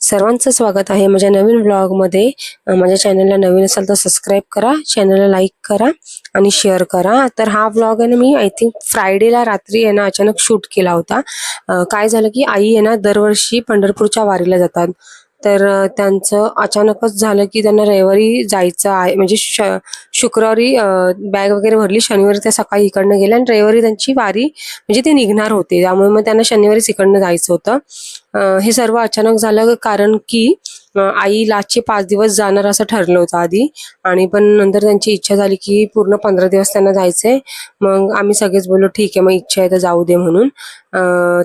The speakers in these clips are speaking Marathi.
सर्वांचं स्वागत आहे माझ्या नवीन व्लॉगमध्ये. माझ्या चॅनलला नवीन असाल तर सबस्क्राईब करा, चॅनलला लाईक करा आणि शेअर करा. तर हा व्लॉग आहे ना, मी आय थिंक फ्रायडेला रात्री आहे ना अचानक शूट केला होता. काय झालं की आई आहे ना दरवर्षी पंढरपूरच्या वारीला जातात. तर त्यांचं अचानकच झालं की त्यांना रविवारी जायचं आहे, म्हणजे शुक्रवारी बॅग वगैरे भरली, शनिवारी त्या सकाळी इकडनं गेल्या आणि रविवारी त्यांची वारी म्हणजे ते निघणार होते. त्यामुळे मग त्यांना शनिवारीच इकडनं जायचं होतं. हे सर्व अचानक झालं कारण की आई लास्टचे 5 दिवस जाणार असं ठरलं होतं आधी, आणि पण नंतर त्यांची इच्छा झाली की पूर्ण 15 दिवस त्यांना जायचंय. मग आम्ही सगळेच बोललो ठीक आहे, मग इच्छा आहे तर जाऊ दे म्हणून.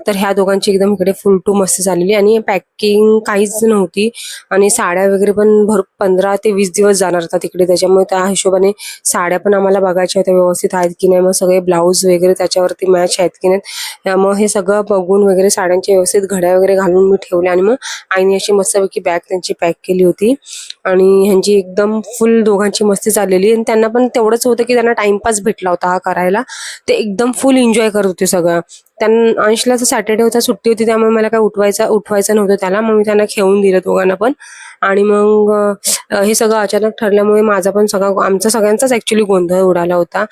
तर ह्या दोघांची एकदम इकडे फुल टू मस्ती झालेली आणि पॅकिंग काहीच नव्हती, आणि साड्या वगैरे पण 15 ते 20 दिवस जाणार होता तिकडे. त्याच्यामुळे त्या हिशोबाने साड्या पण आम्हाला बघायच्या होत्या व्यवस्थित आहेत की नाही, मग सगळे ब्लाऊज वगैरे त्याच्यावरती मॅच आहेत की नाही. मग हे सगळं बघून वगैरे साड्यांचे व्यवस्थित घड्या वगैरे घालून मी ठेवले, आणि मग आईने अशी मस्तपैकी बॅग त्यांची पॅक केली होती. आणि ह्यांची एकदम फुल दोघांची मस्ती चाललेली, आणि त्यांना पण तेवढंच होतं की त्यांना टाइमपास भेटला होता हा करायला. ते एकदम फुल एन्जॉय करत होते सगळं. त्यांना अंशला तर सॅटर्डे होता, सुट्टी होती, त्यामुळे मला काय उठवायचं नव्हतं त्याला. मग मी त्यांना खेळून दिलं दोघांना पण. आणि मग हे सगळं अचानक ठरल्यामुळे माझा पण आमचा सगळ्यांचाच ऍक्च्युली गोंधळ उडाला होता.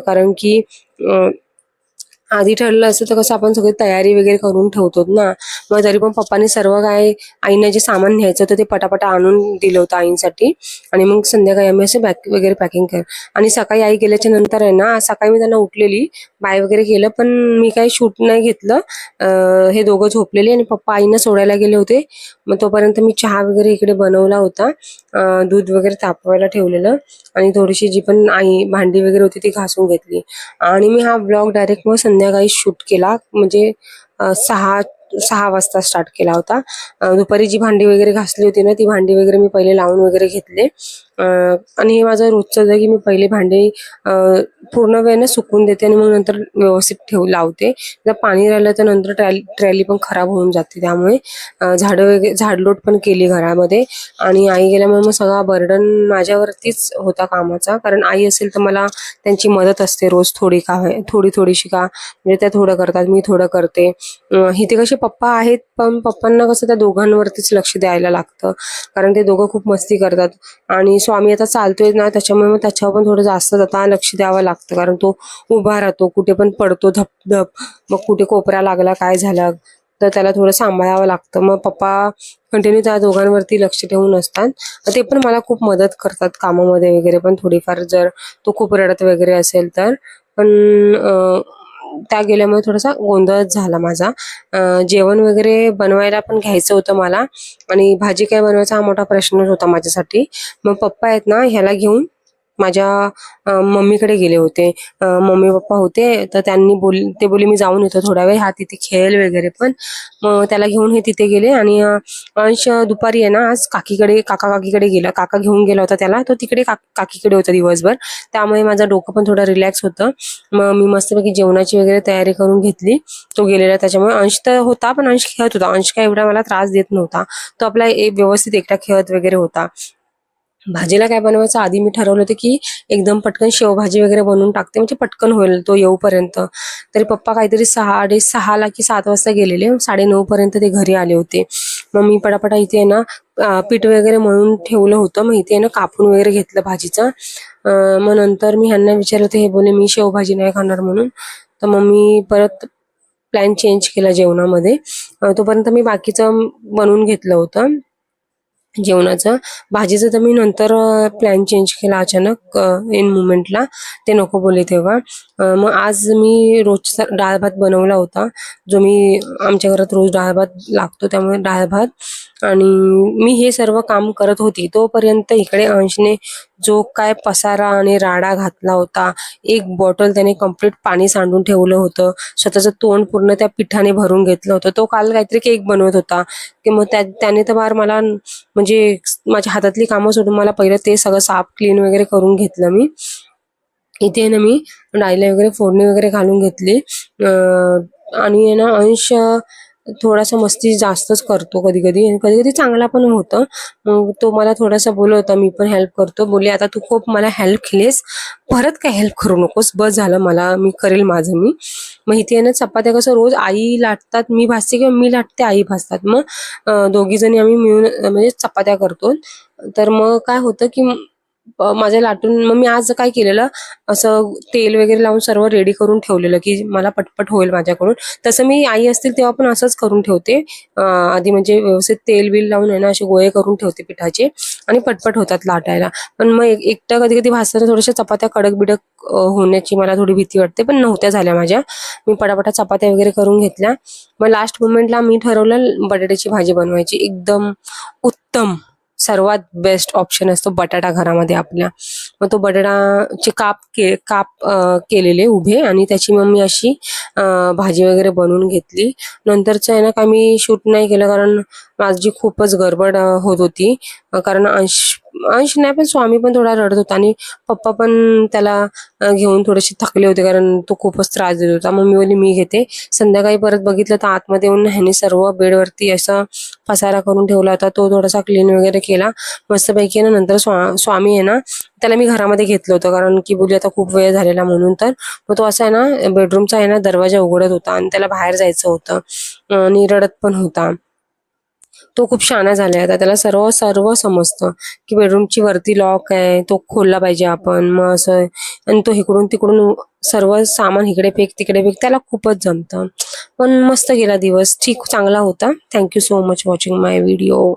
कारण की आधी ठरलं असतं तर कसं आपण सगळी तयारी वगैरे करून ठेवतो ना. मग तरी पण पप्पांनी सर्व काय आईने जे सामान न्यायचं होतं ते पटापटा आणून दिलं होतं आईंसाठी. आणि मग संध्याकाळी आम्ही असे बॅग वगैरे पॅकिंग केलं. आणि सकाळी आई गेल्याच्या नंतर आहे ना, सकाळी मी त्यांना उठलेली, बाय वगैरे केलं, पण मी काही शूट नाही घेतलं. हे दोघं झोपलेले आणि पप्पा आईंना सोडायला गेले होते. मग तोपर्यंत मी चहा वगैरे इकडे बनवला होता, दूध वगैरे तापवायला ठेवलेलं, आणि थोडीशी जी पण आई भांडी वगैरे होती ती घासून घेतली. आणि मी हा ब्लॉग डायरेक्ट मग संध्याकाळी शूट केला, म्हणजे 6 वाजता स्टार्ट केला होता. दुपारी जी भांडी वगैरे घासली होती ना, ती भांडी वगैरे मी पहिले लावून वगैरे घेतले. आणि हे माझं रोजचं होतं की मी पहिले भांडी पूर्ण वेळेनं सुकून देते आणि मग नंतर व्यवस्थित लावते. जर पाणी राहिलं तर नंतर ट्रॅली पण खराब होऊन जाते. त्यामुळे झाडं वगैरे झाडलोट पण केली घरामध्ये. आणि आई गेल्यामुळे मग सगळा बर्डन माझ्यावरतीच होता कामाचा, कारण आई असेल तर मला त्यांची मदत असते रोज थोडीशी का, म्हणजे त्या थोडं करतात, मी थोडं करते. इथे कसे पप्पा आहेत, पण पप्पांना कसं त्या दोघांवरतीच लक्ष द्यायला लागतं, कारण ते दोघं खूप मस्ती करतात. आणि स्वामी आता चालतोय ना, त्याच्यामुळे मग त्याच्यावर पण थोडं जास्त आता लक्ष द्यावं लागतं, कारण तो उभा राहतो, कुठे पण पडतो धपधप, मग कुठे कोपरा लागला काय झालं तर त्याला थोडं सांभाळावं लागतं. मग पप्पा कंटिन्यू त्या दोघांवरती लक्ष ठेवून असतात. ते पण मला खूप मदत करतात कामामध्ये वगैरे पण थोडीफार, जर तो खूप रडत वगैरे असेल तर. पण त्या गेल्यामुळे थोडासा गोंधळच झाला माझा. जेवण वगैरे बनवायला पण घ्यायचं होतं मला, आणि भाजी काय बनवायचा हा मोठा प्रश्नच होता माझ्यासाठी. मग पप्पा आहेत ना, ह्याला घेऊन माझ्या मम्मीकडे गेले होते. मम्मी पप्पा होते, तर ते बोलले मी जाऊन येतो थोडा वेळ, हा तिथे खेळेल वगैरे. पण मग त्याला घेऊन हे तिथे गेले. आणि अंश दुपारी आहे ना आज काकाकडे गेला, काका घेऊन गेला होता त्याला, तो तिकडे काकीकडे होता दिवसभर. त्यामुळे माझं डोकं पण थोडं रिलॅक्स होतं. मग मी मस्तपैकी जेवणाची वगैरे तयारी करून घेतली. तो गेलेला, त्याच्यामुळे अंश तर होता, पण अंश खेळत होता. अंश काय एवढा मला त्रास देत नव्हता, तो आपला व्यवस्थित एकटा खेळत वगैरे होता. भाजीला काय बनवायचं आधी मी ठरवलं होतं की एकदम पटकन शेवभाजी वगैरे बनवून टाकते, म्हणजे पटकन होईल तो येऊपर्यंत. तरी पप्पा काहीतरी 6:30 की 7 वाजता गेलेले, 9:30 पर्यंत ते घरी आले होते. मग मी पटापटा इथे ना पीठ वगैरे मळून ठेवलं होतं, मग इथे ना कापून वगैरे घेतलं भाजीचं. मग नंतर मी ह्यांना विचारलं होतं, हे बोले मी शेवभाजी नाही खाणार म्हणून. तर मग मी परत प्लॅन चेंज केला जेवणामध्ये. तोपर्यंत मी बाकीचं बनवून घेतलं होतं जेवणाचं. भाजीचं तर मी नंतर प्लॅन चेंज केला अचानक इन मुमेंटला, ते नको बोलले तेव्हा. मग आज मी रोजचा डाळ भात बनवला होता, जो मी आमच्या घरात रोज डाळ भात लागतो, त्यामुळे डाळ भात. आणि मी हे सर्व काम करत होती तोपर्यंत इकडे अंशने जो काय पसारा आणि राडा घातला होता. एक बॉटल त्याने कम्प्लीट पाणी सांडून ठेवलं होतं, स्वतःचं तोंड पूर्ण त्या पिठाने भरून घेतलं होतं. तो काल काहीतरी केक बनवत होता, की मग त्याने तर बार मला, म्हणजे माझ्या हातातली कामं सोडून मला पहिलं ते सगळं साफ क्लीन वगैरे करून घेतलं मी. इथे ना मी डाळीला वगैरे फोडणी वगैरे घालून घेतली. आणि ना अंश थोडासा मस्ती जास्तच करतो कधी कधी, आणि कधी कधी चांगला पण होतं. मग तो मला थोडासा बोलत होता मी पण हेल्प करतो. बोलली आता तू खूप मला हेल्प केलीस, परत काय हेल्प करू नकोस, बस झालं, मला मी करेल माझं मी. मग इथे आहे ना चपात्या कसं रोज आई लाटतात, मी भाजते, किंवा मी लाटते आई भाजतात. मग दोघी जणी आम्ही मिळून म्हणजे चपात्या करतो. तर मग काय होतं की माझ्या लाटून, मग मी आज काय केलेलं, असं तेल वगैरे लावून सर्व रेडी करून ठेवलेलं की मला पटपट होईल माझ्याकडून. तसं मी आई असतील तेव्हा पण असंच करून ठेवते, आधी म्हणजे व्यवस्थित तेल बिल लावून आहे ना असे गोळे करून ठेवते पिठाचे, आणि पटपट होतात लाटायला. पण मग एकटं कधी कधी भाजताना थोड्याशा चपात्या कडक बिडक होण्याची मला थोडी भीती वाटते, पण नव्हत्या झाल्या माझ्या. मी पटापटा चपात्या वगैरे करून घेतल्या. मग लास्ट मोमेंटला मी ठरवलं बटाट्याची भाजी बनवायची, एकदम उत्तम, सर्वात बेस्ट ऑप्शन असतो बटाटा घरामध्ये आपल्या. मग तो बटाटाचे काप केलेले उभे, आणि त्याची मग मी अशी भाजी वगैरे बनवून घेतली. नंतरचं आहे ना काय मी शूट नाही केलं, कारण माझी खूपच गडबड होत होती. कारण अंश नाही, पण स्वामी पण थोडा रडत होता, आणि पप्पा पण त्याला घेऊन थोडेसे थकले होते, कारण तो खूपच त्रास देत होता. मग मी बोलली मी घेते. संध्याकाळी परत बघितलं तर आतमध्ये येऊन ह्याने सर्व बेडवरती असं पसारा करून ठेवला होता, तो थोडासा क्लीन वगैरे केला मस्तपैकी ना. नंतर स्वामी आहे ना त्याला मी घरामध्ये घेतलं होतं, कारण की बोलली आता खूप वेळ झालेला म्हणून. तर मग तो असा आहे ना बेडरूमचा आहे ना दरवाजा उघडत होता, आणि त्याला बाहेर जायचं होतं, आणि रडत पण होता. तो खूप शहाणा झालाय आता, त्याला सर्व सर्व समजतं की बेडरूमची वरती लॉक आहे, तो खोलला पाहिजे आपण, मग असं. आणि तो इकडून तिकडून सर्व सामान इकडे फेक तिकडे फेक, त्याला खूपच जमतं. पण मस्त गेला दिवस, ठीक चांगला होता. थँक्यू सो मच वॉचिंग माय व्हिडिओ.